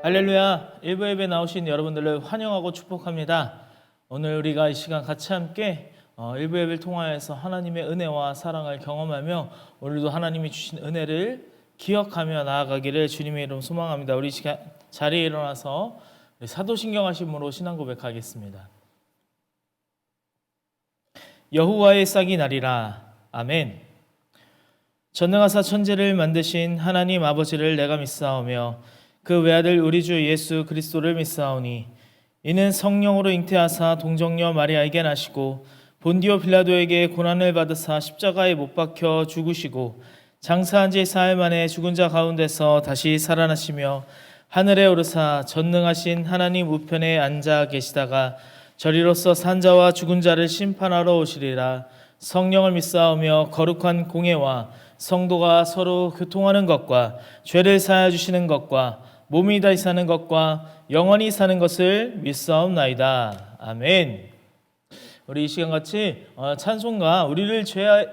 할렐루야. 일부 예배 나오신 여러분들을 환영하고 축복합니다. 오늘 우리가 이 시간 같이 함께 일부 예배를 통하여서 하나님의 은혜와 사랑을 경험하며 오늘도 하나님이 주신 은혜를 기억하며 나아가기를 주님의 이름 소망합니다. 우리 시간 자리에 일어나서 사도신경 하심으로 신앙 고백하겠습니다. 여호와의 싹이 나리라. 아멘. 전능하사 천지를 만드신 하나님 아버지를 내가 믿사오며 그 외아들 우리 주 예수 그리스도를 믿사오니 이는 성령으로 잉태하사 동정녀 마리아에게 나시고 본디오 빌라도에게 고난을 받으사 십자가에 못 박혀 죽으시고 장사한 지 사흘 만에 죽은 자 가운데서 다시 살아나시며 하늘에 오르사 전능하신 하나님 우편에 앉아 계시다가 저리로서 산 자와 죽은 자를 심판하러 오시리라. 성령을 믿사오며 거룩한 공예와 성도가 서로 교통하는 것과 죄를 사하여 주시는 것과 몸이 다시 사는 것과 영원히 사는 것을 믿사옵나이다. 아멘. 우리 이 시간 같이 찬송가 우리를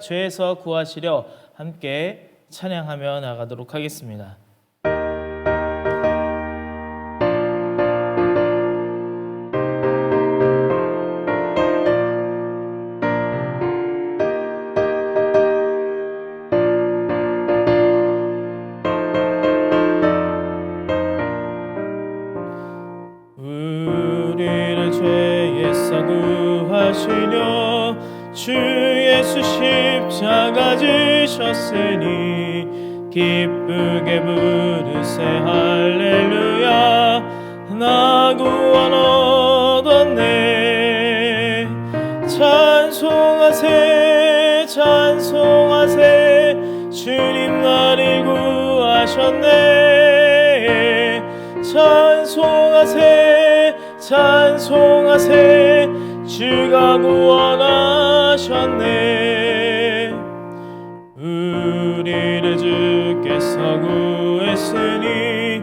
죄에서 구하시려 함께 찬양하며 나가도록 하겠습니다. 우리를 죄에서 구하시려 주 예수 십자가 지셨으니 기쁘게 부르세 할렐루야. 나 구원 얻었네. 찬송하세 찬송하세 주님 나를 구하셨네. 찬송하세 찬송하세 주가 구원하셨네. 우리를 주께서 구했으니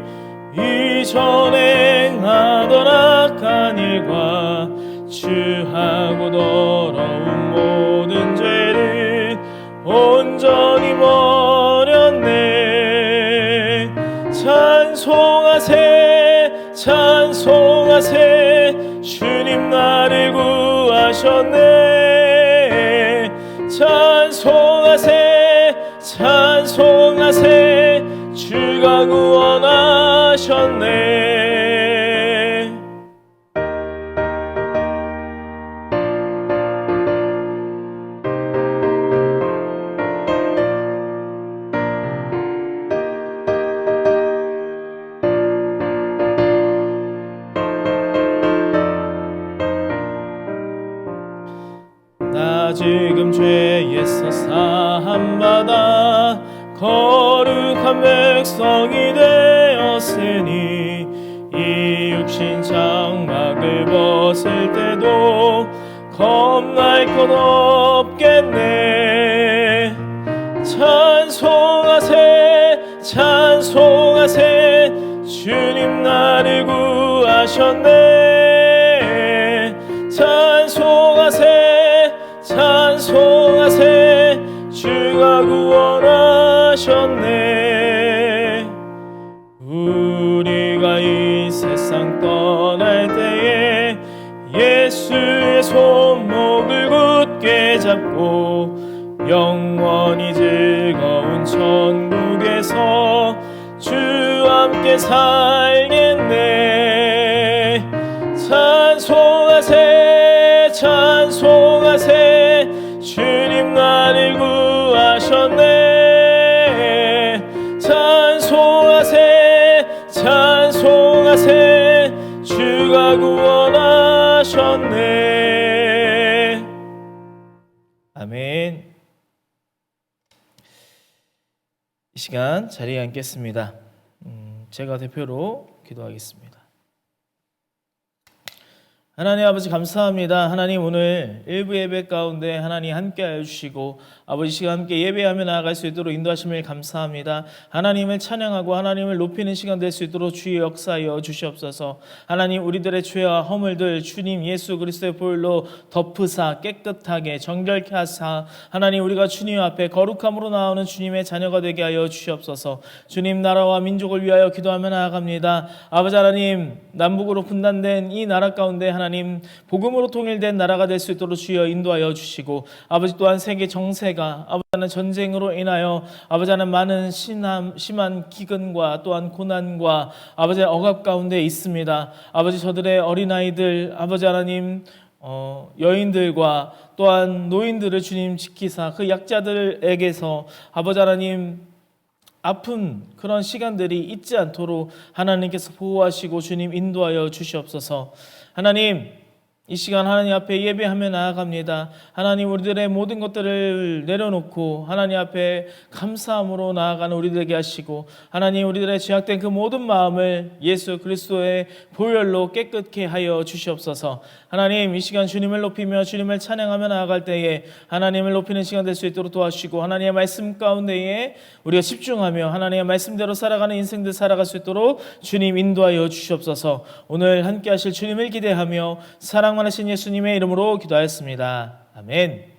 이전에 행하던 악한 일과 주하고 더러운 모든 죄를 온전히 버렸네. 찬송하세 찬송하세 주님 나를 구하셨네. 찬송하세 찬송하세 주가 구원하셨네. 나 지금 죄에서 사함받아 거룩한 백성이 되었으니 이 육신 장막을 벗을 때도 겁날 것 없겠네. 찬송하세 찬송하세 주님 나를 구하셨네. 찬송하세 찬송하세 주가 구원하셨네. 우리가 이 세상 떠날 때에 예수의 손목을 굳게 잡고 영원히 즐거운 천국에서 주와 함께 살겠네. 찬송하세 찬송하세 주님 나를 구하셨네. 찬송하세 찬송하세 주가 구원하셨네. 아멘. 이 시간 자리에 앉겠습니다. 제가 대표로 기도하겠습니다. 하나님 아버지 감사합니다. 하나님 오늘 일부 예배 가운데 하나님 함께하여 주시고 아버지 시간 함께 예배하며 나아갈 수 있도록 인도하심을 감사합니다. 하나님을 찬양하고 하나님을 높이는 시간 될 수 있도록 주의 역사하여 주시옵소서. 하나님 우리들의 죄와 허물들 주님 예수 그리스도의 보혈로 덮으사 깨끗하게 정결케 하사 하나님 우리가 주님 앞에 거룩함으로 나오는 주님의 자녀가 되게 하여 주시옵소서. 주님 나라와 민족을 위하여 기도하며 나아갑니다. 아버지 하나님 남북으로 분단된 이 나라 가운데 하나님 복음으로 통일된 나라가 될 수 있도록 주여 인도하여 주시고 아버지 또한 세계 정세가 아버지 하나님 전쟁으로 인하여 아버지 하나님 많은 심한 기근과 또한 고난과 아버지 억압 가운데 있습니다. 아버지 저들의 어린아이들 아버지 하나님 여인들과 또한 노인들을 주님 지키사 그 약자들에게서 아버지 하나님 아픈 그런 시간들이 있지 않도록 하나님께서 보호하시고 주님 인도하여 주시옵소서. 하나님 이 시간 하나님 앞에 예배하며 나아갑니다. 하나님 우리들의 모든 것들을 내려놓고 하나님 앞에 감사함으로 나아가는 우리들에게 하시고 하나님 우리들의 죄악된 그 모든 마음을 예수 그리스도의 보혈로 깨끗게 하여 주시옵소서. 하나님 이 시간 주님을 높이며 주님을 찬양하며 나아갈 때에 하나님을 높이는 시간 될 수 있도록 도와주시고 하나님의 말씀 가운데에 우리가 집중하며 하나님의 말씀대로 살아가는 인생들 살아갈 수 있도록 주님 인도하여 주시옵소서. 오늘 함께 하실 주님을 기대하며 사랑 많으신 예수님의 이름으로 기도하였습니다. 아멘.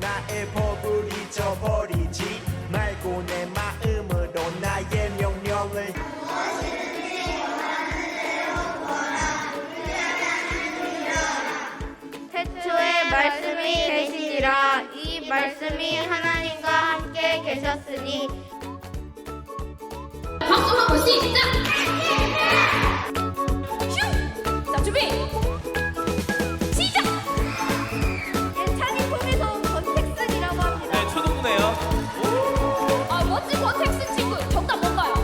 나의 법을 잊어버리지 말고 내 마음으로 나의 명령을 태초에 말씀이 계시니라. 이 말씀이 하나님과 함께 계셨으니 박수 한번 시작! 자 준비! 시작! 찬이폼에서 온 권택선이라고 합니다. 네, 초등부네요. 아 멋진 권텍스 친구 정답 뭔가요?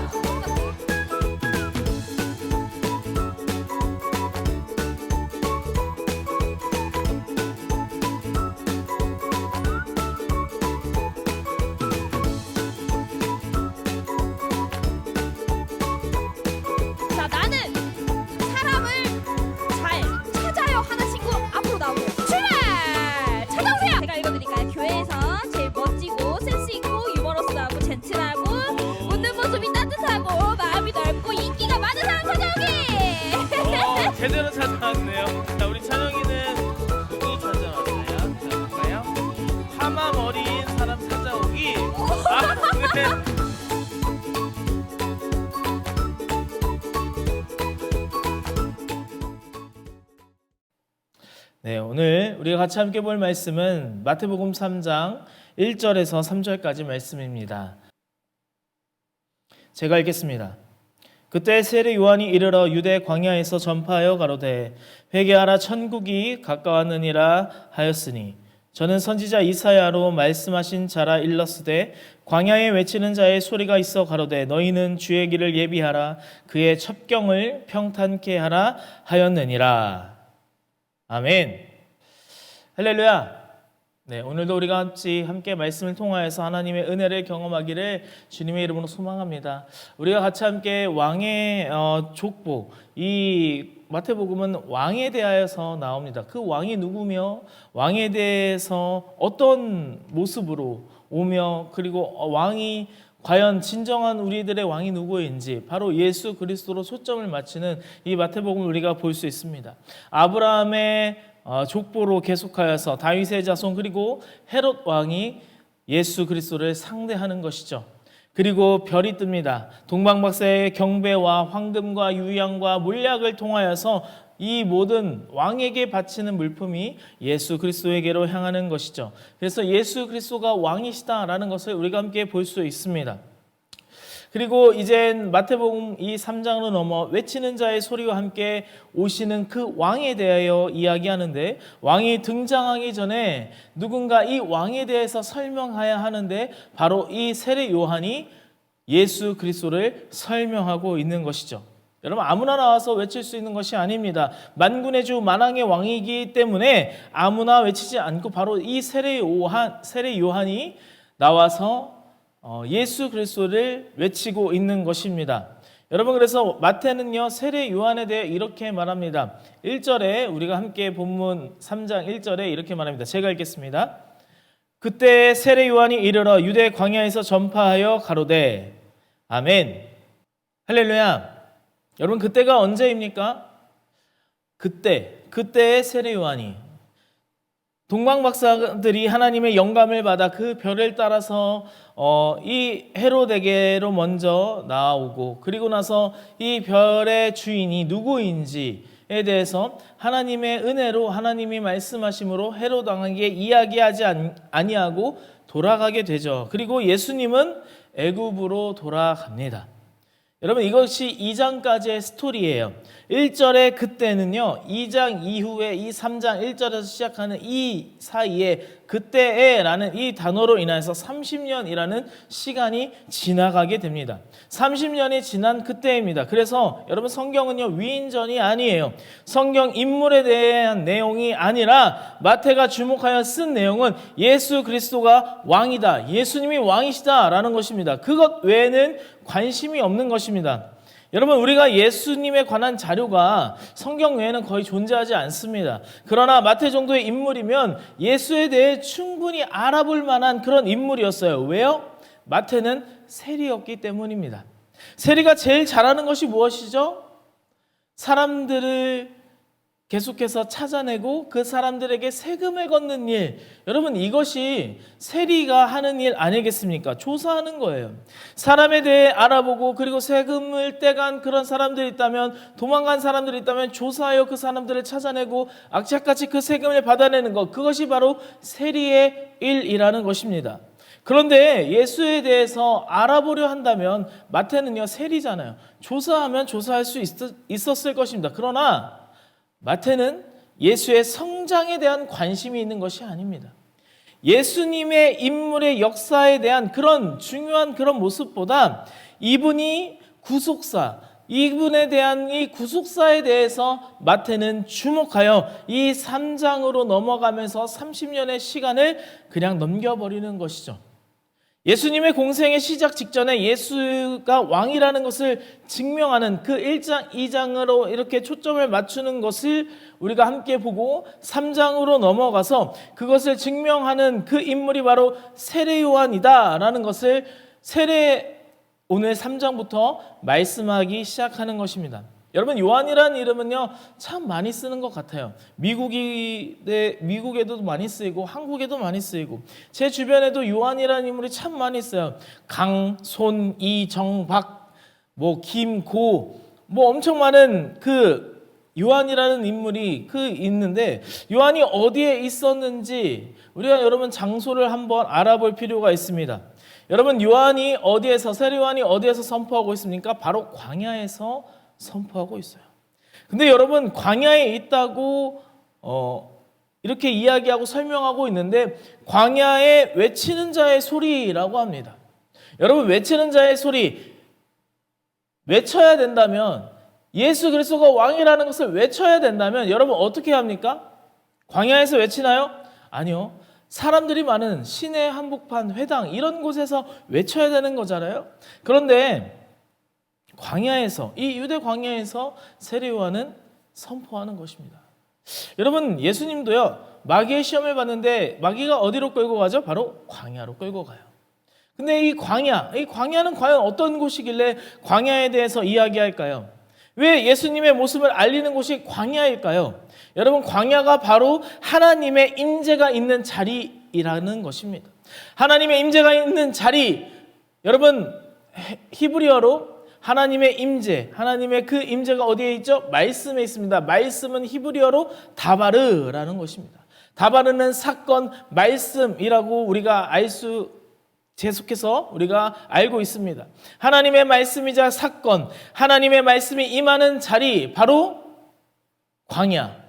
자 나는 사람을 잘 찾아요 하는 친구 앞으로 나오세요. 출발! 찾아오세요! 제가 읽어드릴까요? 교회에서 제일 멋지고 센스있고 유머러스하고 젠틀하고 웃는 모습이 따뜻하고 마음이 넓고 인기가 많은 사람 찾아오기! 제대로 찾아왔네요. 자, 우리 찬영이는 누구 찾아왔나요? 자, 볼까요? 파마 머리인 사람 찾아오기. 아, 네. 네, 오늘 우리가 같이 함께 볼 말씀은 마태복음 3장 1절에서 3절까지 말씀입니다. 제가 읽겠습니다. 그때 세례 요한이 이르러 유대 광야에서 전파하여 가로되 회개하라 천국이 가까웠느니라 하였으니 저는 선지자 이사야로 말씀하신 자라 일렀으되 광야에 외치는 자의 소리가 있어 가로되 너희는 주의 길을 예비하라 그의 첩경을 평탄케 하라 하였느니라. 아멘. 할렐루야. 네, 오늘도 우리가 같이 함께 말씀을 통하여서 하나님의 은혜를 경험하기를 주님의 이름으로 소망합니다. 우리가 같이 함께 왕의 족보, 이 마태복음은 왕에 대하여서 나옵니다. 그 왕이 누구며 왕에 대해서 어떤 모습으로 오며 그리고 왕이 과연 진정한 우리들의 왕이 누구인지 바로 예수 그리스도로 초점을 맞추는 이 마태복음을 우리가 볼 수 있습니다. 아브라함의 족보로 계속하여서 다윗의 자손 그리고 헤롯 왕이 예수 그리스도를 상대하는 것이죠. 그리고 별이 뜹니다. 동방박사의 경배와 황금과 유향과 몰약을 통하여서 이 모든 왕에게 바치는 물품이 예수 그리스도에게로 향하는 것이죠. 그래서 예수 그리스도가 왕이시다라는 것을 우리가 함께 볼 수 있습니다. 그리고 이젠 마태복음 이 3장으로 넘어 외치는 자의 소리와 함께 오시는 그 왕에 대하여 이야기하는데, 왕이 등장하기 전에 누군가 이 왕에 대해서 설명해야 하는데 바로 이 세례 요한이 예수 그리스도를 설명하고 있는 것이죠. 여러분, 아무나 나와서 외칠 수 있는 것이 아닙니다. 만군의 주 만왕의 왕이기 때문에 아무나 외치지 않고 바로 이 세례 요한이 나와서 예수 그리스도를 외치고 있는 것입니다. 여러분, 그래서 마태는요 세례 요한에 대해 이렇게 말합니다. 1절에 우리가 함께 본문 3장 1절에 이렇게 말합니다. 제가 읽겠습니다. 그때 세례 요한이 이르러 유대 광야에서 전파하여 가로되. 아멘. 할렐루야. 여러분, 그때가 언제입니까? 그때의 세례 요한이, 동방 박사들이 하나님의 영감을 받아 그 별을 따라서 이 헤로데게로 먼저 나오고, 그리고 나서 이 별의 주인이 누구인지에 대해서 하나님의 은혜로 하나님이 말씀하심으로 헤롯 왕에게 이야기하지 아니하고 돌아가게 되죠. 그리고 예수님은 애굽으로 돌아갑니다. 여러분, 이것이 2장까지의 스토리예요. 1절의 그때는요, 2장 이후에 이 3장 1절에서 시작하는 이 사이에 그때에라는 이 단어로 인해서 30년이라는 시간이 지나가게 됩니다. 30년이 지난 그때입니다. 그래서 여러분, 성경은요 위인전이 아니에요. 성경 인물에 대한 내용이 아니라 마태가 주목하여 쓴 내용은 예수 그리스도가 왕이다, 예수님이 왕이시다라는 것입니다. 그것 외에는 관심이 없는 것입니다. 여러분, 우리가 예수님에 관한 자료가 성경 외에는 거의 존재하지 않습니다. 그러나 마태 정도의 인물이면 예수에 대해 충분히 알아볼 만한 그런 인물이었어요. 왜요? 마태는 세리였기 때문입니다. 세리가 제일 잘하는 것이 무엇이죠? 사람들을 계속해서 찾아내고 그 사람들에게 세금을 걷는 일. 여러분, 이것이 세리가 하는 일 아니겠습니까? 조사하는 거예요. 사람에 대해 알아보고, 그리고 세금을 떼간 그런 사람들이 있다면, 도망간 사람들이 있다면 조사하여 그 사람들을 찾아내고 악착같이 그 세금을 받아내는 것, 그것이 바로 세리의 일이라는 것입니다. 그런데 예수에 대해서 알아보려 한다면 마태는요 세리잖아요. 조사하면 조사할 수 있었을 것입니다. 그러나 마태는 예수의 성장에 대한 관심이 있는 것이 아닙니다. 예수님의 인물의 역사에 대한 그런 중요한 그런 모습보다 이분이 구속사, 이분에 대한 이 구속사에 대해서 마태는 주목하여 이 3장으로 넘어가면서 30년의 시간을 그냥 넘겨버리는 것이죠. 예수님의 공생의 시작 직전에 예수가 왕이라는 것을 증명하는 그 1장, 2장으로 이렇게 초점을 맞추는 것을 우리가 함께 보고 3장으로 넘어가서 그것을 증명하는 그 인물이 바로 세례 요한이다라는 것을 오늘 3장부터 말씀하기 시작하는 것입니다. 여러분, 요한이라는 이름은요 참 많이 쓰는 것 같아요. 미국에도 많이 쓰이고 한국에도 많이 쓰이고, 제 주변에도 요한이라는 인물이 참 많이 있어요. 강, 손, 이, 정, 박, 김, 고, 엄청 많은 그 요한이라는 인물이 있는데, 요한이 어디에 있었는지 우리가 여러분 장소를 한번 알아볼 필요가 있습니다. 여러분, 요한이 어디에서, 세례 요한이 어디에서 선포하고 있습니까? 바로 광야에서 선포하고 있어요. 근데 여러분, 광야에 있다고 이렇게 이야기하고 설명하고 있는데, 광야에 외치는 자의 소리라고 합니다. 여러분, 외치는 자의 소리, 외쳐야 된다면, 예수 그리스도가 왕이라는 것을 외쳐야 된다면 여러분 어떻게 합니까? 광야에서 외치나요? 아니요. 사람들이 많은 시내 한복판, 회당 이런 곳에서 외쳐야 되는 거잖아요. 그런데 광야에서, 이 유대 광야에서 세례 요한은 선포하는 것입니다. 여러분, 예수님도요 마귀의 시험을 받는데 마귀가 어디로 끌고 가죠? 바로 광야로 끌고 가요. 근데 이 광야는 과연 어떤 곳이길래 광야에 대해서 이야기할까요? 왜 예수님의 모습을 알리는 곳이 광야일까요? 여러분, 광야가 바로 하나님의 임재가 있는 자리이라는 것입니다. 하나님의 임재가 있는 자리, 여러분 히브리어로 하나님의 임재, 하나님의 그 임재가 어디에 있죠? 말씀에 있습니다. 말씀은 히브리어로 다바르라는 것입니다. 다바르는 사건, 말씀이라고 우리가 알 수 계속해서 우리가 알고 있습니다. 하나님의 말씀이자 사건, 하나님의 말씀이 임하는 자리, 바로 광야.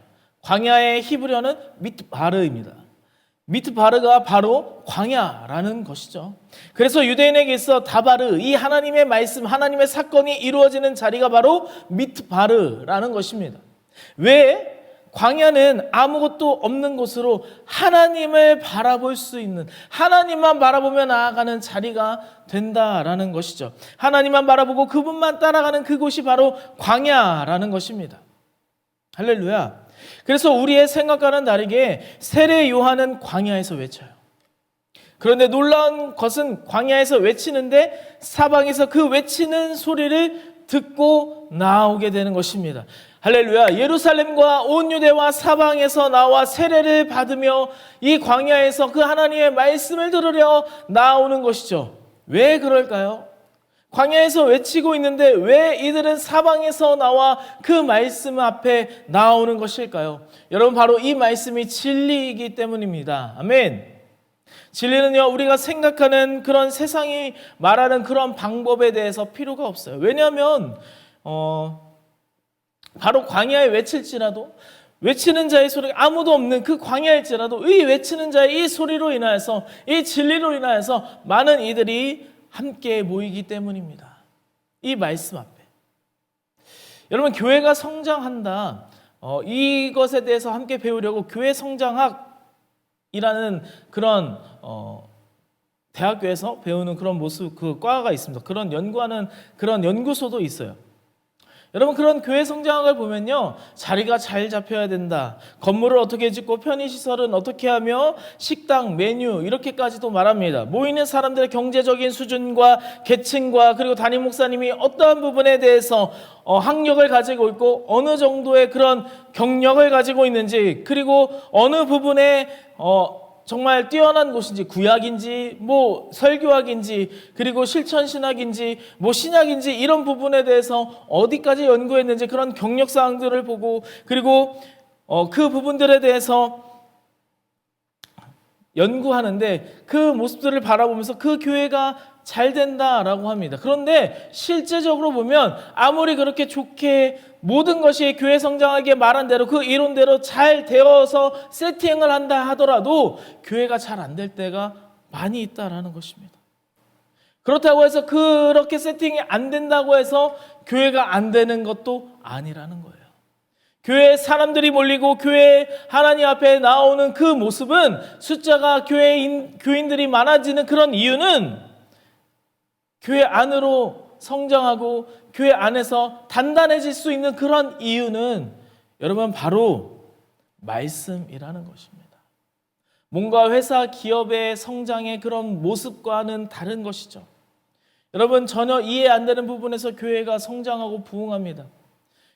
광야의 히브리어는 미트바르입니다. 미트바르가 바로 광야라는 것이죠. 그래서 유대인에게 있어 다바르, 이 하나님의 말씀, 하나님의 사건이 이루어지는 자리가 바로 미트바르라는 것입니다. 왜? 광야는 아무것도 없는 곳으로 하나님을 바라볼 수 있는, 하나님만 바라보며 나아가는 자리가 된다라는 것이죠. 하나님만 바라보고 그분만 따라가는 그곳이 바로 광야라는 것입니다. 할렐루야. 그래서 우리의 생각과는 다르게 세례 요한은 광야에서 외쳐요. 그런데 놀라운 것은 광야에서 외치는데 사방에서 그 외치는 소리를 듣고 나오게 되는 것입니다. 할렐루야. 예루살렘과 온 유대와 사방에서 나와 세례를 받으며 이 광야에서 그 하나님의 말씀을 들으려 나오는 것이죠. 왜 그럴까요? 광야에서 외치고 있는데 왜 이들은 사방에서 나와 그 말씀 앞에 나오는 것일까요? 여러분, 바로 이 말씀이 진리이기 때문입니다. 아멘. 진리는요, 우리가 생각하는 그런 세상이 말하는 그런 방법에 대해서 필요가 없어요. 왜냐하면 바로 광야에 외칠지라도, 외치는 자의 소리가 아무도 없는 그 광야일지라도 이 외치는 자의 이 소리로 인하여서, 이 진리로 인하여서 많은 이들이 함께 모이기 때문입니다. 이 말씀 앞에. 여러분, 교회가 성장한다, 이것에 대해서 함께 배우려고 교회 성장학이라는 그런 대학교에서 배우는 그런 모습, 그 과가 있습니다. 그런 연구하는 그런 연구소도 있어요. 여러분, 그런 교회 성장학을 보면요, 자리가 잘 잡혀야 된다, 건물을 어떻게 짓고 편의시설은 어떻게 하며 식당, 메뉴 이렇게까지도 말합니다. 모이는 사람들의 경제적인 수준과 계층과 그리고 담임 목사님이 어떠한 부분에 대해서 학력을 가지고 있고 어느 정도의 그런 경력을 가지고 있는지, 그리고 어느 부분에 정말 뛰어난 곳인지, 구약인지 뭐 설교학인지 그리고 실천신학인지 뭐 신약인지, 이런 부분에 대해서 어디까지 연구했는지 그런 경력사항들을 보고, 그리고 그 부분들에 대해서 연구하는데 그 모습들을 바라보면서 그 교회가 잘 된다라고 합니다. 그런데 실제적으로 보면 아무리 그렇게 좋게 모든 것이 교회 성장하게 말한 대로 그 이론대로 잘 되어서 세팅을 한다 하더라도 교회가 잘 안 될 때가 많이 있다라는 것입니다. 그렇다고 해서 그렇게 세팅이 안 된다고 해서 교회가 안 되는 것도 아니라는 거예요. 교회에 사람들이 몰리고 교회 하나님 앞에 나오는 그 모습은, 숫자가 교인들이 많아지는 그런 이유는 교회 안으로 성장하고 교회 안에서 단단해질 수 있는 그런 이유는 여러분 바로 말씀이라는 것입니다. 뭔가 회사 기업의 성장의 그런 모습과는 다른 것이죠. 여러분, 전혀 이해 안 되는 부분에서 교회가 성장하고 부흥합니다.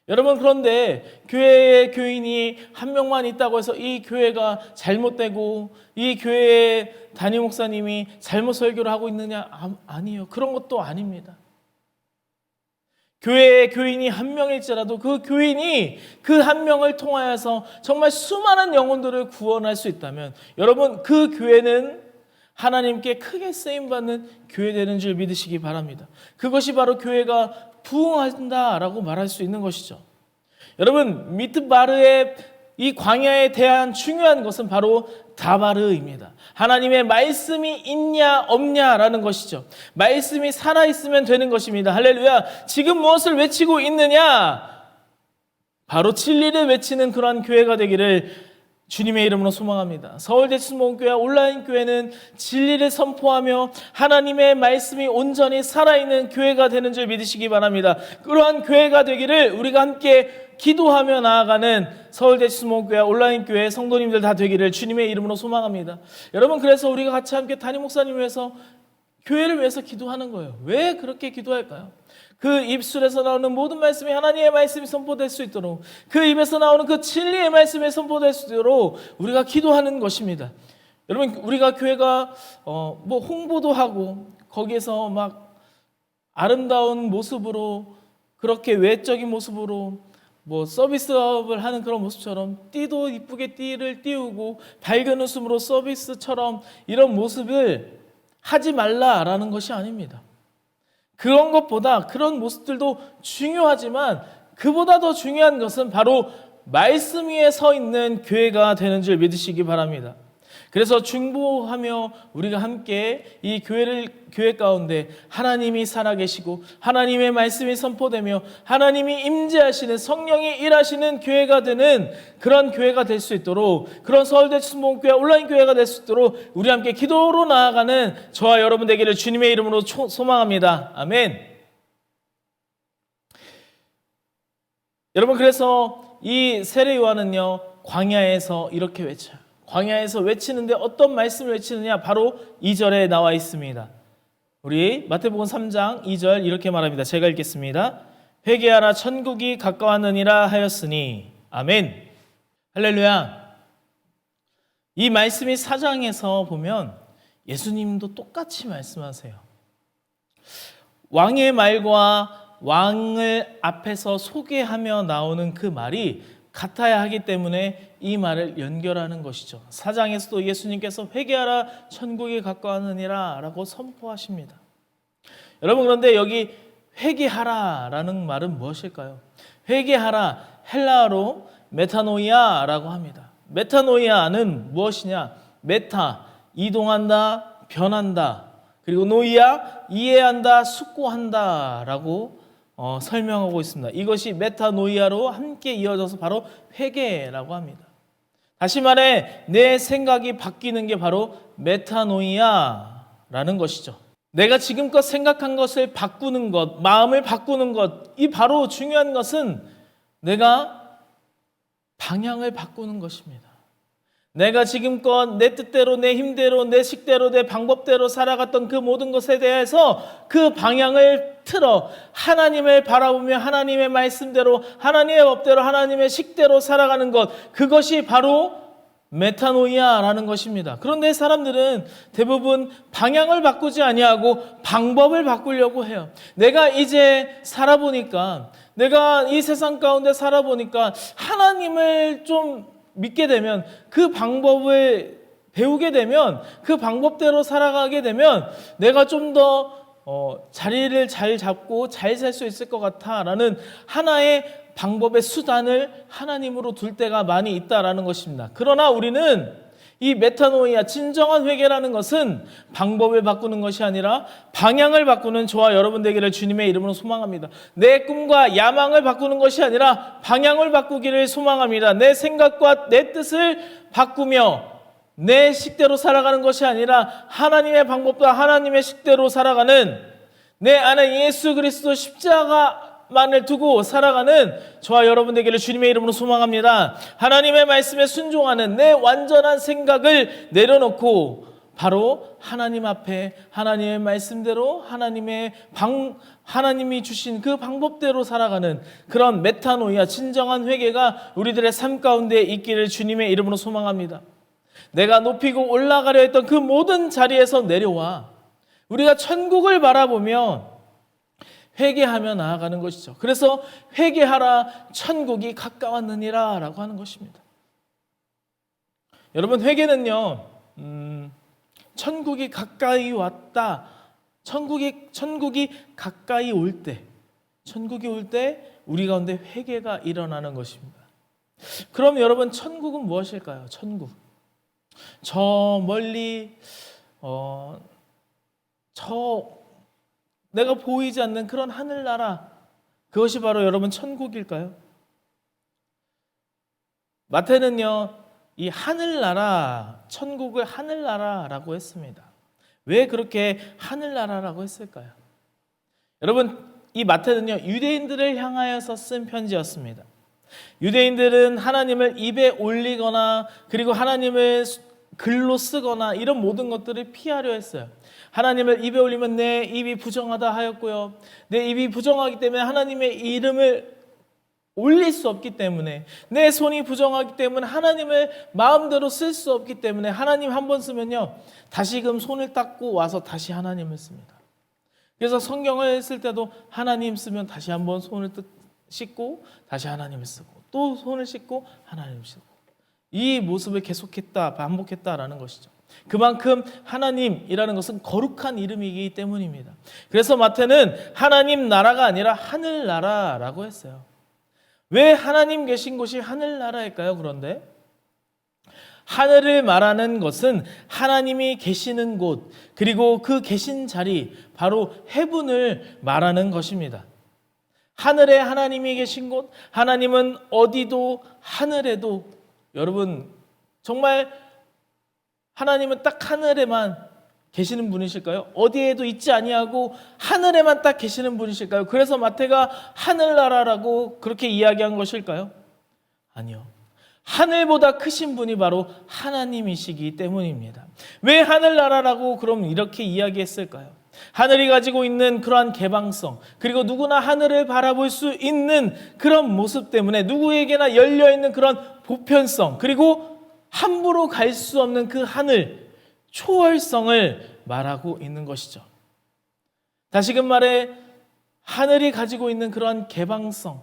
여러분, 그런데 교회에 교인이 한 명만 있다고 해서 이 교회가 잘못되고 이 교회의 담임 목사님이 잘못 설교를 하고 있느냐? 아니에요. 그런 것도 아닙니다. 교회의 교인이 한 명일지라도 그 교인이 그 한 명을 통하여서 정말 수많은 영혼들을 구원할 수 있다면 여러분, 그 교회는 하나님께 크게 쓰임받는 교회 되는 줄 믿으시기 바랍니다. 그것이 바로 교회가 부흥한다라고 말할 수 있는 것이죠. 여러분, 미트바르의 이 광야에 대한 중요한 것은 바로 다바르입니다. 하나님의 말씀이 있냐 없냐라는 것이죠. 말씀이 살아있으면 되는 것입니다. 할렐루야. 지금 무엇을 외치고 있느냐? 바로 진리를 외치는 그러한 교회가 되기를 주님의 이름으로 소망합니다. 서울대치모교회 온라인 교회는 진리를 선포하며 하나님의 말씀이 온전히 살아있는 교회가 되는 줄 믿으시기 바랍니다. 그러한 교회가 되기를 우리가 함께 기도하며 나아가는 서울대치모교회 온라인 교회 성도님들 다 되기를 주님의 이름으로 소망합니다. 여러분, 그래서 우리가 같이 함께 담임 목사님 위해서, 교회를 위해서 기도하는 거예요. 왜 그렇게 기도할까요? 그 입술에서 나오는 모든 말씀이 하나님의 말씀이 선포될 수 있도록, 그 입에서 나오는 그 진리의 말씀이 선포될 수 있도록 우리가 기도하는 것입니다. 여러분, 우리가 교회가 뭐 홍보도 하고 거기에서 막 아름다운 모습으로, 그렇게 외적인 모습으로 뭐 서비스업을 하는 그런 모습처럼 띠도 이쁘게 띠를 띄우고 밝은 웃음으로 서비스처럼 이런 모습을 하지 말라라는 것이 아닙니다. 그런 것보다 그런 모습들도 중요하지만 그보다 더 중요한 것은 바로 말씀 위에 서 있는 교회가 되는 줄 믿으시기 바랍니다. 그래서 중보하며 우리가 함께 이 교회 가운데 하나님이 살아계시고 하나님의 말씀이 선포되며 하나님이 임재하시는 성령이 일하시는 교회가 되는 그런 교회가 될 수 있도록, 그런 서울대 순복음교회 온라인 교회가 될 수 있도록 우리 함께 기도로 나아가는 저와 여러분 되기를 주님의 이름으로 소망합니다. 아멘. 여러분, 그래서 이 세례 요한은요 광야에서 이렇게 외쳐요. 광야에서 외치는데 어떤 말씀을 외치느냐? 바로 2절에 나와 있습니다. 우리 마태복음 3장 2절 이렇게 말합니다. 제가 읽겠습니다. 회개하라, 천국이 가까웠느니라 하였으니. 아멘. 할렐루야. 이 말씀이 4장에서 보면 예수님도 똑같이 말씀하세요. 왕의 말과 왕을 앞에서 소개하며 나오는 그 말이 같아야 하기 때문에 이 말을 연결하는 것이죠. 4장에서도 예수님께서 회개하라, 천국이 가까웠느니라 라고 선포하십니다. 여러분, 그런데 여기 회개하라 라는 말은 무엇일까요? 회개하라, 헬라어로 메타노이아라고 합니다. 메타노이아는 무엇이냐? 메타, 이동한다, 변한다. 그리고 노이아, 이해한다, 숙고한다 라고 설명하고 있습니다. 이것이 메타노이아로 함께 이어져서 바로 회개라고 합니다. 다시 말해 내 생각이 바뀌는 게 바로 메타노이아라는 것이죠. 내가 지금껏 생각한 것을 바꾸는 것, 마음을 바꾸는 것, 이 바로 중요한 것은 내가 방향을 바꾸는 것입니다. 내가 지금껏 내 뜻대로, 내 힘대로, 내 식대로, 내 방법대로 살아갔던 그 모든 것에 대해서 그 방향을 틀어 하나님을 바라보며 하나님의 말씀대로, 하나님의 법대로, 하나님의 식대로 살아가는 것, 그것이 바로 메타노이아라는 것입니다. 그런데 사람들은 대부분 방향을 바꾸지 아니하고 방법을 바꾸려고 해요. 내가 이제 살아보니까, 내가 이 세상 가운데 살아보니까 하나님을 좀 믿게 되면, 그 방법을 배우게 되면, 그 방법대로 살아가게 되면 내가 좀 더 자리를 잘 잡고 잘 살 수 있을 것 같아라는 하나의 방법의 수단을 하나님으로 둘 때가 많이 있다라는 것입니다. 그러나 우리는 이 메타노이아, 진정한 회개라는 것은 방법을 바꾸는 것이 아니라 방향을 바꾸는 저와 여러분 되기를 주님의 이름으로 소망합니다. 내 꿈과 야망을 바꾸는 것이 아니라 방향을 바꾸기를 소망합니다. 내 생각과 내 뜻을 바꾸며 내 식대로 살아가는 것이 아니라 하나님의 방법과 하나님의 식대로 살아가는, 내 안에 예수 그리스도 십자가만을 두고 살아가는 저와 여러분 되기를 주님의 이름으로 소망합니다. 하나님의 말씀에 순종하는 내 완전한 생각을 내려놓고 바로 하나님 앞에 하나님의 말씀대로 하나님이 주신 그 방법대로 살아가는 그런 메타노이아, 진정한 회개가 우리들의 삶 가운데 있기를 주님의 이름으로 소망합니다. 내가 높이고 올라가려 했던 그 모든 자리에서 내려와 우리가 천국을 바라보며 회개하며 나아가는 것이죠. 그래서 회개하라, 천국이 가까웠느니라 라고 하는 것입니다. 여러분, 회개는요 천국이 가까이 왔다, 천국이 가까이 올 때, 천국이 올 때 우리 가운데 회개가 일어나는 것입니다. 그럼 여러분, 천국은 무엇일까요? 천국, 저 멀리 내가 보이지 않는 그런 하늘나라, 그것이 바로 여러분 천국일까요? 마태는요 이 하늘나라, 천국을 하늘나라라고 했습니다. 왜 그렇게 하늘나라라고 했을까요? 여러분, 이 마태는요 유대인들을 향하여서 쓴 편지였습니다. 유대인들은 하나님을 입에 올리거나 그리고 하나님을 글로 쓰거나 이런 모든 것들을 피하려 했어요. 하나님을 입에 올리면 내 입이 부정하다 하였고요, 내 입이 부정하기 때문에 하나님의 이름을 올릴 수 없기 때문에, 내 손이 부정하기 때문에 하나님을 마음대로 쓸 수 없기 때문에 하나님 한 번 쓰면요 다시금 손을 닦고 와서 다시 하나님을 씁니다. 그래서 성경을 쓸 때도 하나님 쓰면 다시 한번 손을 씻고 다시 하나님을 쓰고, 또 손을 씻고 하나님을 쓰고, 이 모습을 계속했다, 반복했다라는 것이죠. 그만큼 하나님이라는 것은 거룩한 이름이기 때문입니다. 그래서 마태는 하나님 나라가 아니라 하늘나라라고 했어요. 왜 하나님 계신 곳이 하늘나라일까요? 그런데 하늘을 말하는 것은 하나님이 계시는 곳, 그리고 그 계신 자리, 바로 헤븐을 말하는 것입니다. 하늘에 하나님이 계신 곳, 하나님은 어디도 하늘에도, 여러분 정말 하나님은 딱 하늘에만 계시는 분이실까요? 어디에도 있지 아니하고 하늘에만 딱 계시는 분이실까요? 그래서 마태가 하늘나라라고 그렇게 이야기한 것일까요? 아니요. 하늘보다 크신 분이 바로 하나님이시기 때문입니다. 왜 하늘나라라고 그럼 이렇게 이야기했을까요? 하늘이 가지고 있는 그러한 개방성, 그리고 누구나 하늘을 바라볼 수 있는 그런 모습 때문에 누구에게나 열려있는 그런 보편성, 그리고 함부로 갈 수 없는 그 하늘, 초월성을 말하고 있는 것이죠. 다시금 말해 하늘이 가지고 있는 그러한 개방성,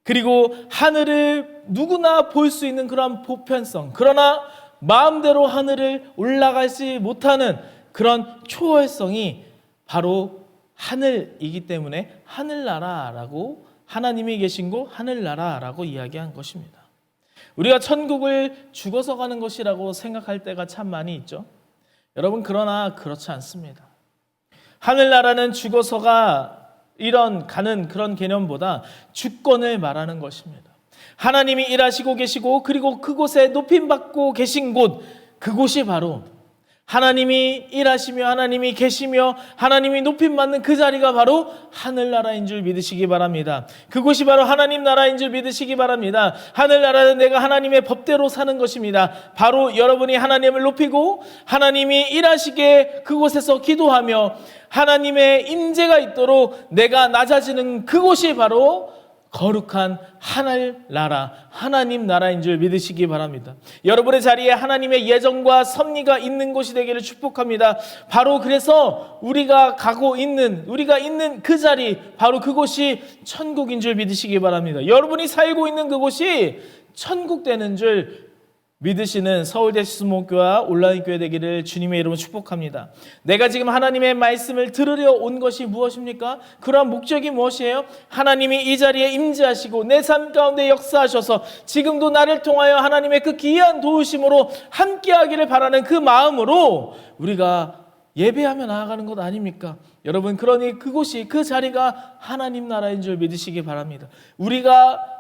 그리고 하늘을 누구나 볼 수 있는 그런 보편성, 그러나 마음대로 하늘을 올라가지 못하는 그런 초월성이 바로 하늘이기 때문에 하늘나라라고, 하나님이 계신 곳 하늘나라라고 이야기한 것입니다. 우리가 천국을 죽어서 가는 것이라고 생각할 때가 참 많이 있죠. 여러분, 그러나 그렇지 않습니다. 하늘나라는 죽어서가 이런 가는 그런 개념보다 주권을 말하는 것입니다. 하나님이 일하시고 계시고, 그리고 그곳에 높임받고 계신 곳, 그곳이 바로 하나님이 일하시며 하나님이 계시며 하나님이 높임받는 그 자리가 바로 하늘나라인 줄 믿으시기 바랍니다. 그곳이 바로 하나님 나라인 줄 믿으시기 바랍니다. 하늘나라는 내가 하나님의 법대로 사는 것입니다. 바로 여러분이 하나님을 높이고 하나님이 일하시게 그곳에서 기도하며 하나님의 임재가 있도록 내가 낮아지는 그곳이 바로 거룩한 하늘나라, 하나님 나라인 줄 믿으시기 바랍니다. 여러분의 자리에 하나님의 예정과 섭리가 있는 곳이 되기를 축복합니다. 바로 그래서 우리가 있는 그 자리, 바로 그곳이 천국인 줄 믿으시기 바랍니다. 여러분이 살고 있는 그곳이 천국 되는 줄 믿으시는 서울대시스목교와 온라인교회 되기를 주님의 이름으로 축복합니다. 내가 지금 하나님의 말씀을 들으려 온 것이 무엇입니까? 그러한 목적이 무엇이에요? 하나님이 이 자리에 임재하시고 내 삶 가운데 역사하셔서 지금도 나를 통하여 하나님의 그 귀한 도우심으로 함께하기를 바라는 그 마음으로 우리가 예배하며 나아가는 것 아닙니까? 여러분, 그러니 그곳이, 그 자리가 하나님 나라인 줄 믿으시기 바랍니다. 우리가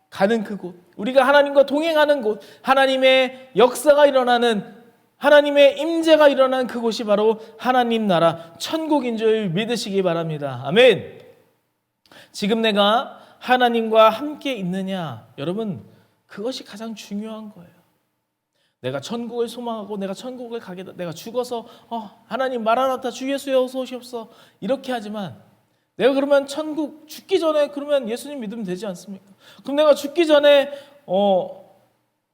가는 그곳, 우리가 하나님과 동행하는 곳, 하나님의 역사가 일어나는, 하나님의 임재가 일어나는 그곳이 바로 하나님 나라, 천국인 줄 믿으시기 바랍니다. 아멘. 지금 내가 하나님과 함께 있느냐, 여러분, 그것이 가장 중요한 거예요. 내가 천국을 소망하고 내가 천국을 가겠다, 내가 죽어서 하나님 마라나타 주 예수여 어서 오시옵소서 이렇게 하지만, 내가 그러면 천국 죽기 전에 그러면 예수님 믿으면 되지 않습니까? 그럼 내가 죽기 전에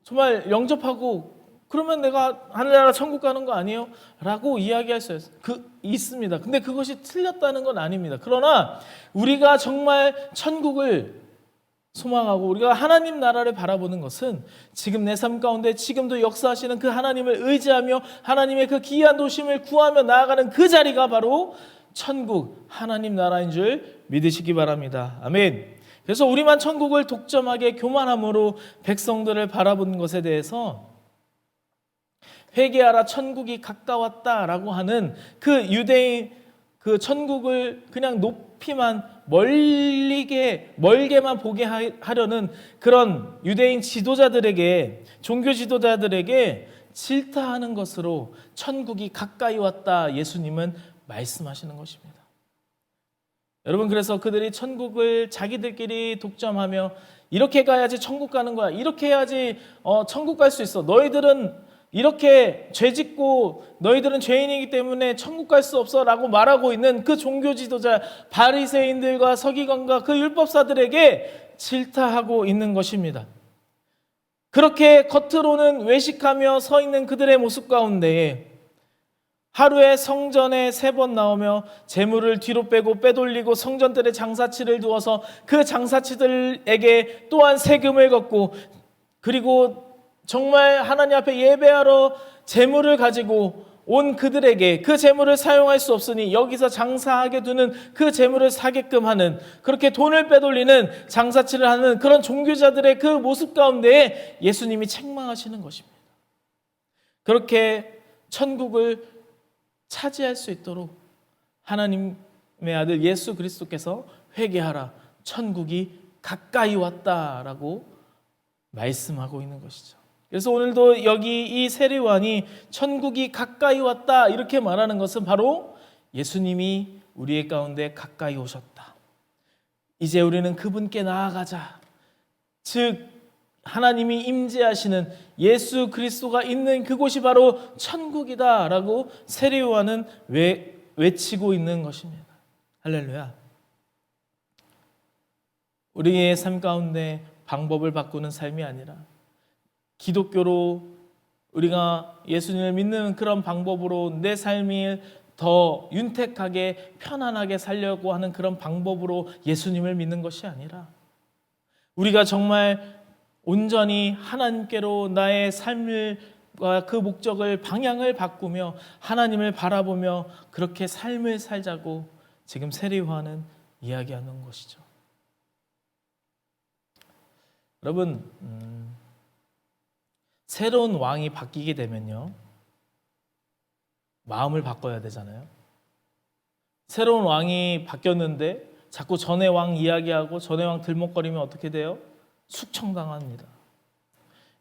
정말 영접하고 그러면 내가 하늘나라 천국 가는 거 아니에요? 라고 이야기할 수 있습니다. 근데 그것이 틀렸다는 건 아닙니다. 그러나 우리가 정말 천국을 소망하고 우리가 하나님 나라를 바라보는 것은 지금 내 삶 가운데 지금도 역사하시는 그 하나님을 의지하며 하나님의 그 귀한 도심을 구하며 나아가는 그 자리가 바로 천국, 하나님 나라인 줄 믿으시기 바랍니다. 아멘. 그래서 우리만 천국을 독점하게 교만함으로 백성들을 바라보는 것에 대해서 회개하라 천국이 가까웠다라고 하는 그 유대인 그 천국을 그냥 높이만 멀게만 보게 하려는 그런 유대인 지도자들에게, 종교 지도자들에게 질타하는 것으로 천국이 가까이 왔다 예수님은 말씀하시는 것입니다. 여러분, 그래서 그들이 천국을 자기들끼리 독점하며 이렇게 가야지 천국 가는 거야, 이렇게 해야지 천국 갈 수 있어, 너희들은 이렇게 죄짓고 너희들은 죄인이기 때문에 천국 갈 수 없어 라고 말하고 있는 그 종교 지도자 바리새인들과 서기관과 그 율법사들에게 질타하고 있는 것입니다. 그렇게 겉으로는 외식하며 서 있는 그들의 모습 가운데에 하루에 성전에 3번 나오며 재물을 뒤로 빼고 빼돌리고 성전들의 장사치를 두어서 그 장사치들에게 또한 세금을 걷고, 그리고 정말 하나님 앞에 예배하러 재물을 가지고 온 그들에게 그 재물을 사용할 수 없으니 여기서 장사하게 두는 그 재물을 사게끔 하는, 그렇게 돈을 빼돌리는 장사치를 하는 그런 종교자들의 그 모습 가운데에 예수님이 책망하시는 것입니다. 그렇게 천국을 차지할 수 있도록 하나님의 아들 예수 그리스도께서 회개하라, 천국이 가까이 왔다라고 말씀하고 있는 것이죠. 그래서 오늘도 여기 이 세례요한이 천국이 가까이 왔다 이렇게 말하는 것은 바로 예수님이 우리의 가운데 가까이 오셨다, 이제 우리는 그분께 나아가자, 즉 하나님이 임재하시는 예수 그리스도가 있는 그곳이 바로 천국이다라고 세례요한은 외치고 있는 것입니다. 할렐루야. 우리의 삶 가운데 방법을 바꾸는 삶이 아니라 기독교로 우리가 예수님을 믿는 그런 방법으로 내 삶을 더 윤택하게 편안하게 살려고 하는 그런 방법으로 예수님을 믿는 것이 아니라 우리가 정말 온전히 하나님께로 나의 삶과 그 목적을 방향을 바꾸며 하나님을 바라보며 그렇게 삶을 살자고 지금 세례요한은 이야기하는 것이죠. 여러분, 새로운 왕이 바뀌게 되면요, 마음을 바꿔야 되잖아요. 새로운 왕이 바뀌었는데 자꾸 전의 왕 이야기하고 전의 왕 들먹거리면 어떻게 돼요? 숙청당합니다.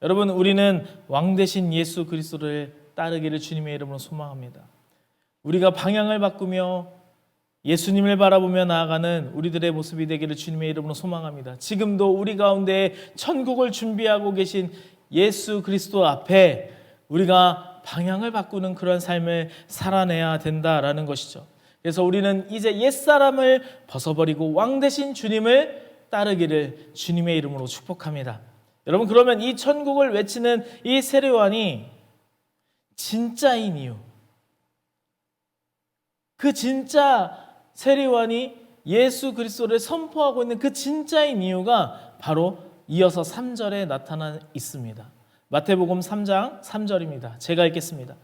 여러분, 우리는 왕 대신 예수 그리스도를 따르기를 주님의 이름으로 소망합니다. 우리가 방향을 바꾸며 예수님을 바라보며 나아가는 우리들의 모습이 되기를 주님의 이름으로 소망합니다. 지금도 우리 가운데 천국을 준비하고 계신 예수 그리스도 앞에 우리가 방향을 바꾸는 그런 삶을 살아내야 된다라는 것이죠. 그래서 우리는 이제 옛사람을 벗어버리고 왕 대신 주님을 따르기를 주님의 이름으로 축복합니다. 여러분, 그러면 이 천국을 외치는 이 세례요한이 진짜인 이유, 그 진짜 세례요한이 예수 그리스도를 선포하고 있는 그 진짜인 이유가 바로 이어서 3절에 나타나 있습니다. 마태복음 3장 3절입니다. 제가 읽겠습니다.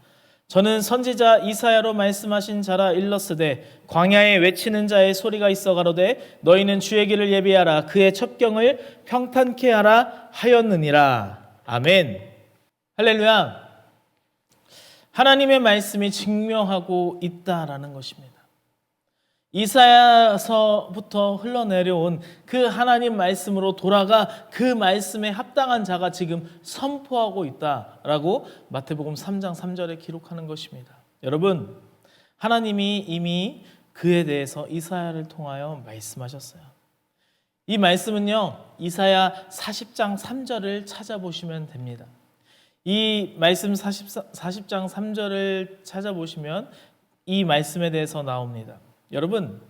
저는 선지자 이사야로 말씀하신 자라 일렀으되 광야에 외치는 자의 소리가 있어 가로되 너희는 주의 길을 예비하라, 그의 첩경을 평탄케 하라 하였느니라. 아멘. 할렐루야. 하나님의 말씀이 증명하고 있다라는 것입니다. 이사야서부터 흘러내려온 그 하나님 말씀으로 돌아가 그 말씀에 합당한 자가 지금 선포하고 있다라고 마태복음 3장 3절에 기록하는 것입니다. 여러분, 하나님이 이미 그에 대해서 이사야를 통하여 말씀하셨어요. 이 말씀은요, 이사야 40장 3절을 찾아보시면 됩니다. 이 말씀 40장 3절을 찾아보시면 이 말씀에 대해서 나옵니다. 여러분,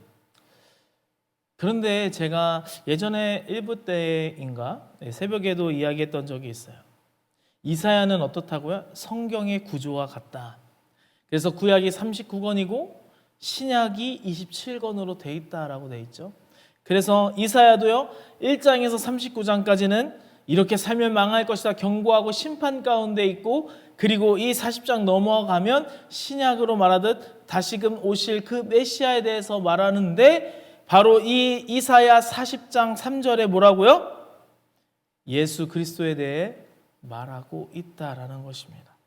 그런데 제가 예전에 1부 때인가 새벽에도 이야기했던 적이 있어요. 이사야는 어떻다고요? 성경의 구조와 같다. 그래서 구약이 39권이고 신약이 27권으로 돼 있다라고 돼 있죠. 그래서 이사야도요, 1장에서 39장까지는 이렇게 살면 망할 것이다 경고하고 심판 가운데 있고, 그리고 이 40장 넘어가면 신약으로 말하듯 다시금 오실 그 메시아에 대해서 말하는데, 바로 이 이사야 40장 3절에 뭐라고요? 예수 그리스도에 대해 말하고 있다라는 것입니다.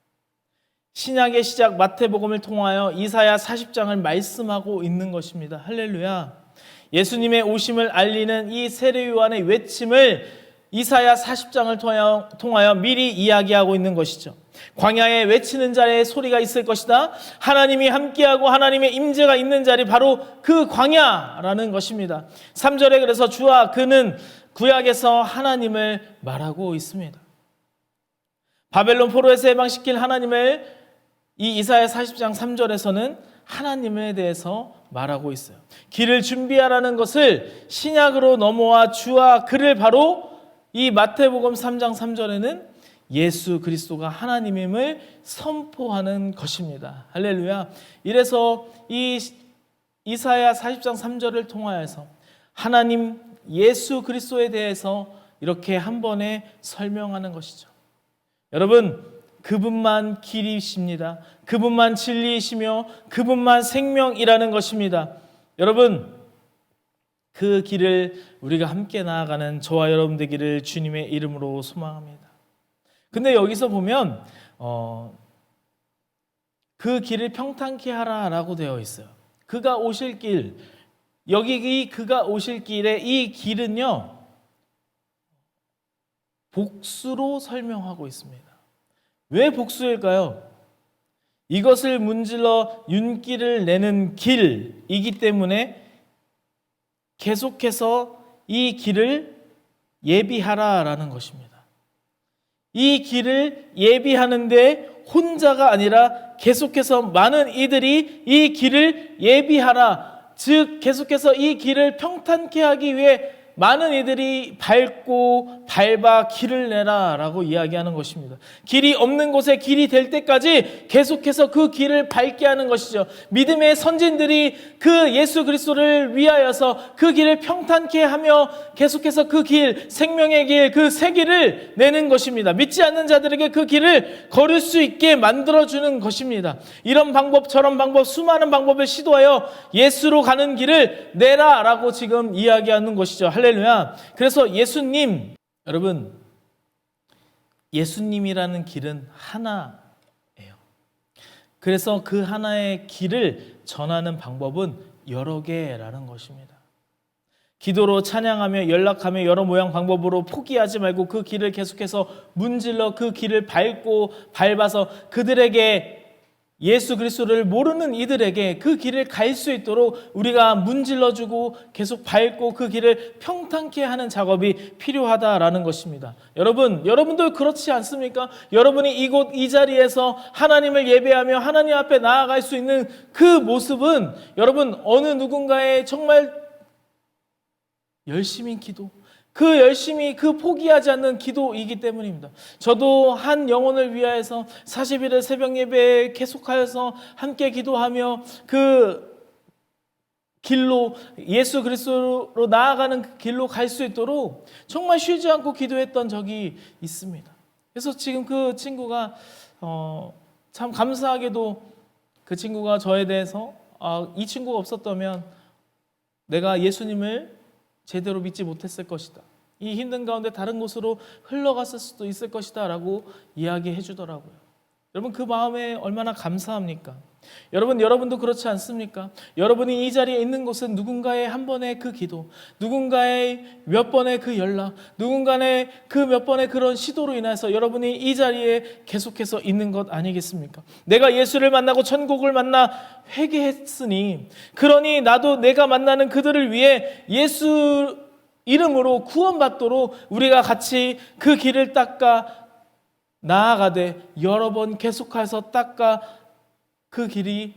신약의 시작 마태복음을 통하여 이사야 40장을 말씀하고 있는 것입니다. 할렐루야. 예수님의 오심을 알리는 이 세례요한의 외침을 이사야 40장을 통하여 미리 이야기하고 있는 것이죠. 광야에 외치는 자의 소리가 있을 것이다. 하나님이 함께하고 하나님의 임재가 있는 자리, 바로 그 광야라는 것입니다. 3절에 그래서 주와 그는 구약에서 하나님을 말하고 있습니다. 바벨론 포로에서 해방시킬 하나님을 이 이사야 40장 3절에서는 하나님에 대해서 말하고 있어요. 길을 준비하라는 것을 신약으로 넘어와 주와 그를 바로 이 마태복음 3장 3절에는 예수 그리스도가 하나님임을 선포하는 것입니다. 할렐루야. 이래서 이 이사야 40장 3절을 통하여서 하나님 예수 그리스도에 대해서 이렇게 한 번에 설명하는 것이죠. 여러분, 그분만 길이십니다. 그분만 진리이시며 그분만 생명이라는 것입니다. 여러분, 그 길을 우리가 함께 나아가는 저와 여러분 되기를 주님의 이름으로 소망합니다. 근데 여기서 보면 그 길을 평탄케 하라라고 되어 있어요. 그가 오실 길, 여기 그가 오실 길의 이 길은요, 복수로 설명하고 있습니다. 왜 복수일까요? 이것을 문질러 윤기를 내는 길이기 때문에 계속해서 이 길을 예비하라라는 것입니다. 이 길을 예비하는데 혼자가 아니라 계속해서 많은 이들이 이 길을 예비하라, 즉 계속해서 이 길을 평탄케 하기 위해 많은 이들이 밟아 길을 내라 라고 이야기하는 것입니다. 길이 없는 곳에 길이 될 때까지 계속해서 그 길을 밟게 하는 것이죠. 믿음의 선진들이 그 예수 그리스도를 위하여서 그 길을 평탄케 하며 계속해서 그 길, 생명의 길, 그 새 길을 내는 것입니다. 믿지 않는 자들에게 그 길을 걸을 수 있게 만들어주는 것입니다. 이런 방법 저런 방법 수많은 방법을 시도하여 예수로 가는 길을 내라 라고 지금 이야기하는 것이죠. 할렐루야. 그래서 예수님, 여러분, 예수님이라는 길은 하나예요. 그래서 그 하나의 길을 전하는 방법은 여러 개라는 것입니다. 기도로 찬양하며 연락하며 여러 모양 방법으로 포기하지 말고 그 길을 계속해서 문질러 그 길을 밟아서 그들에게, 예수 그리스도를 모르는 이들에게 그 길을 갈 수 있도록 우리가 문질러주고 계속 밟고 그 길을 평탄케 하는 작업이 필요하다라는 것입니다. 여러분도 그렇지 않습니까? 여러분이 이곳 이 자리에서 하나님을 예배하며 하나님 앞에 나아갈 수 있는 그 모습은 여러분 어느 누군가의 정말 열심히 기도, 그 열심히 그 포기하지 않는 기도이기 때문입니다. 저도 한 영혼을 위하여서 40일의 새벽 예배에 계속하여서 함께 기도하며 그 길로 예수 그리스도로 나아가는 그 길로 갈 수 있도록 정말 쉬지 않고 기도했던 적이 있습니다. 그래서 지금 그 친구가 참 감사하게도 그 친구가 저에 대해서 이 친구가 없었다면 내가 예수님을 제대로 믿지 못했을 것이다. 이 힘든 가운데 다른 곳으로 흘러갔을 수도 있을 것이다 라고 이야기해 주더라고요. 여러분 그 마음에 얼마나 감사합니까? 여러분도 그렇지 않습니까? 여러분이 이 자리에 있는 곳은 누군가의 한 번의 그 기도, 누군가의 몇 번의 그 연락, 누군가의 그 몇 번의 그런 시도로 인해서 여러분이 이 자리에 계속해서 있는 것 아니겠습니까? 내가 예수를 만나고 천국을 만나 회개했으니, 그러니 나도 내가 만나는 그들을 위해 예수 이름으로 구원받도록 우리가 같이 그 길을 닦아 나아가되 여러 번 계속해서 닦아 그 길이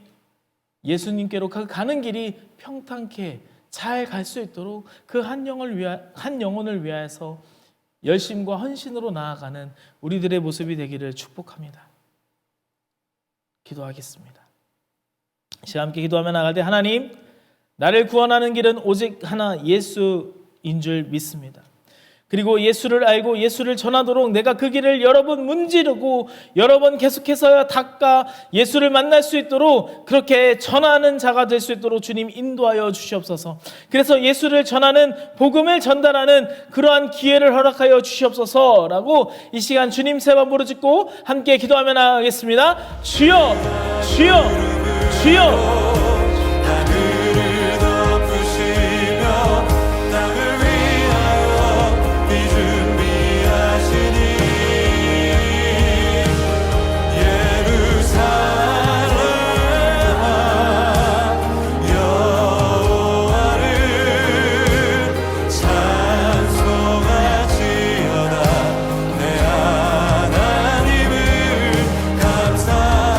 예수님께로 가는 길이 평탄케 잘 갈 수 있도록 그 한 영혼을 위하여서 열심과 헌신으로 나아가는 우리들의 모습이 되기를 축복합니다. 기도하겠습니다. 시간 함께 기도하며 나갈 때, 하나님, 나를 구원하는 길은 오직 하나 예수인 줄 믿습니다. 그리고 예수를 알고 예수를 전하도록 내가 그 길을 여러 번 문지르고 여러 번 계속해서 닦아 예수를 만날 수 있도록 그렇게 전하는 자가 될 수 있도록 주님 인도하여 주시옵소서. 그래서 예수를 전하는, 복음을 전달하는 그러한 기회를 허락하여 주시옵소서라고 이 시간 주님 세 번 부르짖고 함께 기도하며 나가겠습니다. 주여, 주여, 주여. 감사함으로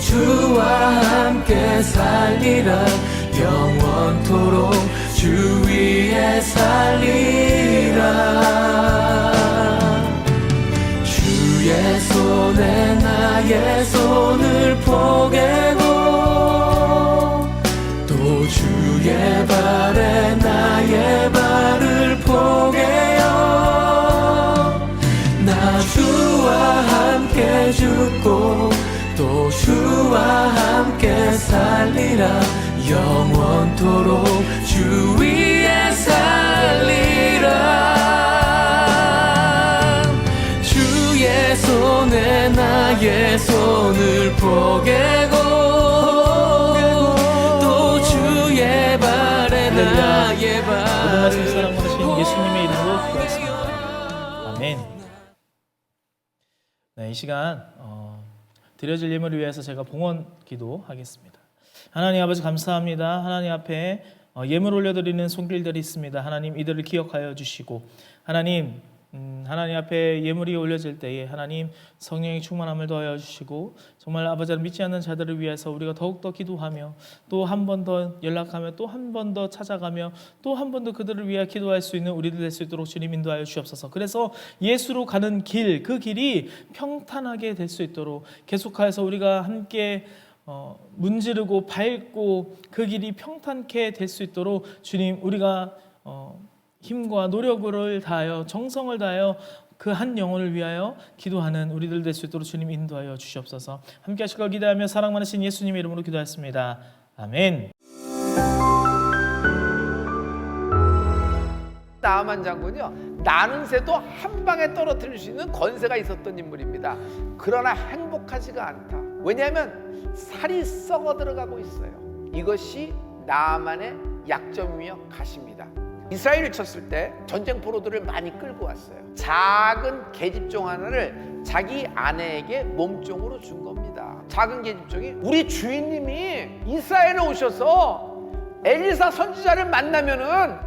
주와 함께 살리라 영원토록 주 위에 살리라 주의 손에 나의 손을 포개고 또 주의 발에 나의 발을 포개어 나 주와 함께 죽고 또 주와 함께 살리라 영원토록 주 위에 살리라 주의 손에 나의 손을 포개고 또 주의 발에 나의 모든 말씀 발을 사랑 받으신 예수님의 이름으로 기도하겠습니다. 아멘. 네, 이 시간 드려질 예물을 위해서 제가 봉헌 기도하겠습니다. 하나님 아버지 감사합니다. 하나님 앞에 예물 올려드리는 손길들이 있습니다. 하나님 이들을 기억하여 주시고 하나님 앞에 예물이 올려질 때에 하나님 성령의 충만함을 더하여 주시고 정말 아버지를 믿지 않는 자들을 위해서 우리가 더욱더 기도하며 또 한 번 더 연락하며 또 한 번 더 찾아가며 또 한 번 더 그들을 위해 기도할 수 있는 우리들 될 수 있도록 주님 인도하여 주옵소서. 그래서 예수로 가는 길, 그 길이 평탄하게 될 수 있도록 계속하여서 우리가 함께 문지르고 밟고 그 길이 평탄케 될 수 있도록 주님 우리가 힘과 노력을 다하여 정성을 다하여 그 한 영혼을 위하여 기도하는 우리들 될 수 있도록 주님 인도하여 주시옵소서. 함께 하실 걸 기대하며 사랑 많으신 예수님의 이름으로 기도했습니다. 아멘. 나아만 장군이요, 나는 새도 한 방에 떨어뜨릴 수 있는 건세가 있었던 인물입니다. 그러나 행복하지가 않다. 왜냐하면 살이 썩어 들어가고 있어요. 이것이 나아만의 약점이며 가시입니다. 이스라엘을 쳤을 때 전쟁 포로들을 많이 끌고 왔어요. 작은 계집종 하나를 자기 아내에게 몸종으로 준 겁니다. 작은 계집종이 우리 주인님이 이스라엘에 오셔서 엘리사 선지자를 만나면은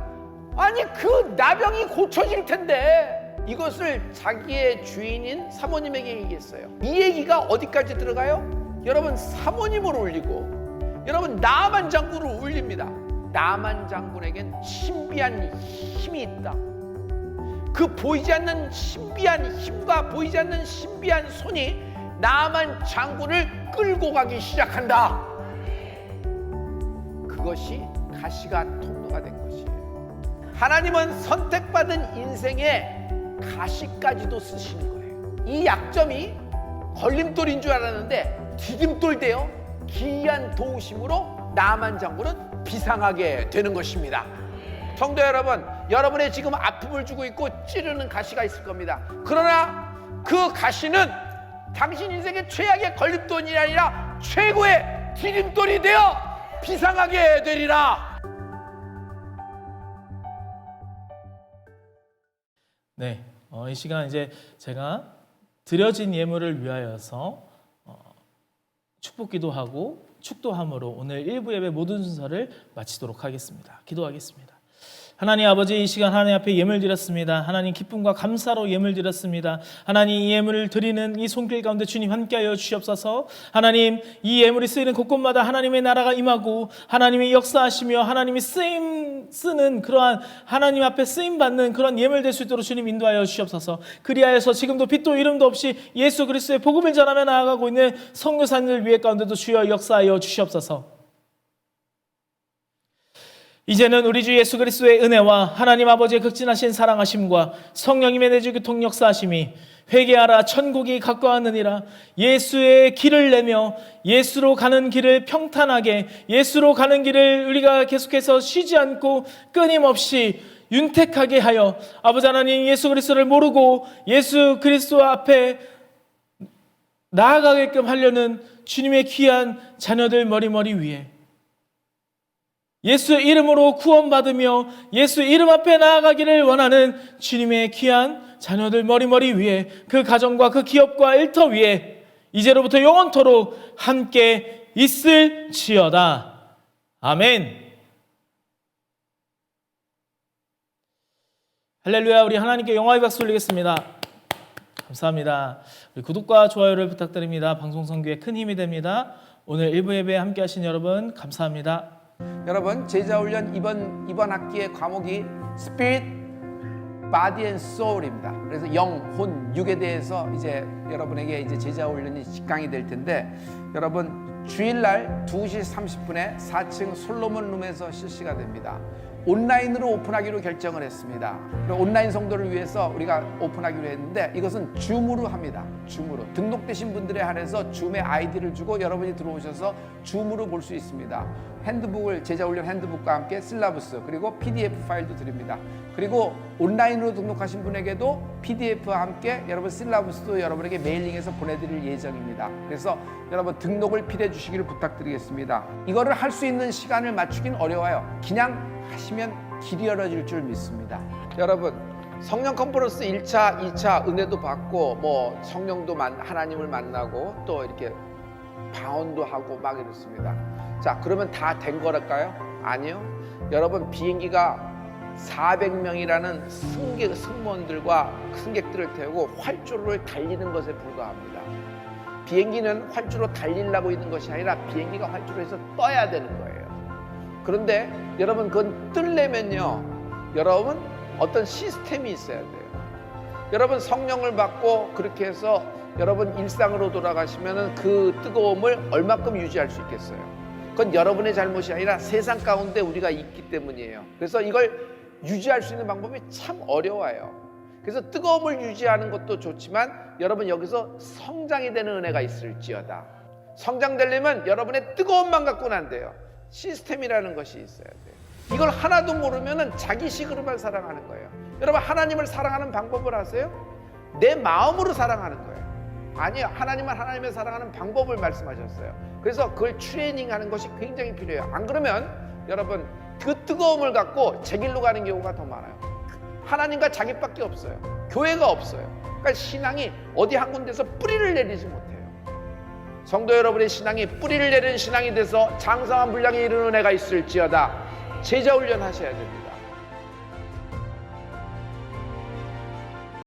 아니 그 나병이 고쳐질 텐데 이것을 자기의 주인인 사모님에게 얘기했어요. 이 얘기가 어디까지 들어가요? 여러분 사모님을 올리고 여러분 나아만 장군을 올립니다. 나아만 장군에겐 신비한 힘이 있다. 그 보이지 않는 신비한 힘과 보이지 않는 신비한 손이 나아만 장군을 끌고 가기 시작한다. 그것이 가시가 통로가 된 것이에요. 하나님은 선택받은 인생에 가시까지도 쓰시는 거예요. 이 약점이 걸림돌인 줄 알았는데 디딤돌 되어 기이한 도우심으로 나아만 장군은 비상하게 되는 것입니다. 성도 여러분, 여러분의 지금 아픔을 주고 있고 찌르는 가시가 있을 겁니다. 그러나 그 가시는 당신 인생의 최악의 걸림돌이 아니라 최고의 디딤돌이 되어 비상하게 되리라. 네, 이 시간 이제 제가 드려진 예물을 위하여서 축복기도 하고 축도함으로 오늘 1부 예배 모든 순서를 마치도록 하겠습니다. 기도하겠습니다. 하나님 아버지, 이 시간 하나님 앞에 예물 드렸습니다. 하나님 기쁨과 감사로 예물 드렸습니다. 하나님 이 예물을 드리는 이 손길 가운데 주님 함께하여 주시옵소서. 하나님 이 예물이 쓰이는 곳곳마다 하나님의 나라가 임하고 하나님이 역사하시며 하나님이 쓰는 그러한 하나님 앞에 쓰임받는 그런 예물 될 수 있도록 주님 인도하여 주시옵소서. 그리하여서 지금도 빛도 이름도 없이 예수 그리스도의 복음을 전하며 나아가고 있는 선교사님들 위에 가운데도 주여 역사하여 주시옵소서. 이제는 우리 주 예수 그리스도의 은혜와 하나님 아버지의 극진하신 사랑하심과 성령님의 내주 교통 역사하심이 회개하라 천국이 가까웠느니라 예수의 길을 내며 예수로 가는 길을 평탄하게 예수로 가는 길을 우리가 계속해서 쉬지 않고 끊임없이 윤택하게 하여 아버지 하나님 예수 그리스도를 모르고 예수 그리스도 앞에 나아가게끔 하려는 주님의 귀한 자녀들 머리머리 위에 예수 이름으로 구원받으며 예수 이름 앞에 나아가기를 원하는 주님의 귀한 자녀들 머리머리 위에 그 가정과 그 기업과 일터 위에 이제로부터 영원토록 함께 있을지어다. 아멘. 할렐루야. 우리 하나님께 영광의 박수 올리겠습니다. 감사합니다. 감사합니다. 우리 구독과 좋아요를 부탁드립니다. 방송선교에 큰 힘이 됩니다. 오늘 1부 예배 함께 하신 여러분 감사합니다. 여러분 제자훈련 이번 학기의 과목이 Spirit, Body and Soul입니다. 그래서 영, 혼, 육에 대해서 이제 여러분에게 이제 제자훈련이 직강이 될 텐데 여러분 주일날 2시 30분에 4층 솔로몬 룸에서 실시가 됩니다. 온라인으로 오픈하기로 결정을 했습니다. 온라인 성도를 위해서 우리가 오픈하기로 했는데 이것은 줌으로 합니다. 줌으로 등록되신 분들에 한해서 줌의 아이디를 주고 여러분이 들어오셔서 줌으로 볼 수 있습니다. 핸드북을 제자훈련 핸드북과 함께 실라부스 그리고 PDF 파일도 드립니다. 그리고 온라인으로 등록하신 분에게도 PDF와 함께 여러분 실라부스도 여러분에게 메일링해서 보내드릴 예정입니다. 그래서 여러분 등록을 필요해 주시기를 부탁드리겠습니다. 이거를 할 수 있는 시간을 맞추긴 어려워요. 그냥 하시면 길이 열어질 줄 믿습니다. 여러분 성령 컨퍼런스 1차, 2차 은혜도 받고 뭐 성령도 하나님을 만나고 또 이렇게 방언도 하고 막 이렇습니다. 자 그러면 다 된 거랄까요? 아니요. 여러분 비행기가 400명이라는 승무원들과 승객들을 태우고 활주로를 달리는 것에 불과합니다. 비행기는 활주로 달리려고 있는 것이 아니라 비행기가 활주로에서 떠야 되는 거예요. 그런데 여러분 그건 뜰려면요 여러분 어떤 시스템이 있어야 돼요. 여러분 성령을 받고 그렇게 해서 여러분 일상으로 돌아가시면 그 뜨거움을 얼마큼 유지할 수 있겠어요? 그건 여러분의 잘못이 아니라 세상 가운데 우리가 있기 때문이에요. 그래서 이걸 유지할 수 있는 방법이 참 어려워요. 그래서 뜨거움을 유지하는 것도 좋지만 여러분 여기서 성장이 되는 은혜가 있을지어다. 성장되려면 여러분의 뜨거움만 갖고는 안 돼요. 시스템이라는 것이 있어야 돼요. 이걸 하나도 모르면 자기식으로만 사랑하는 거예요. 여러분 하나님을 사랑하는 방법을 아세요? 내 마음으로 사랑하는 거예요. 아니요, 하나님은 하나님을 사랑하는 방법을 말씀하셨어요. 그래서 그걸 트레이닝하는 것이 굉장히 필요해요. 안 그러면 여러분 그 뜨거움을 갖고 제 길로 가는 경우가 더 많아요. 하나님과 자기밖에 없어요. 교회가 없어요. 그러니까 신앙이 어디 한 군데서 뿌리를 내리지 못해요. 성도 여러분의 신앙이 뿌리를 내리는 신앙이 돼서 장성한 분량에 이르는 은혜가 있을지어다. 제자훈련 하셔야 됩니다.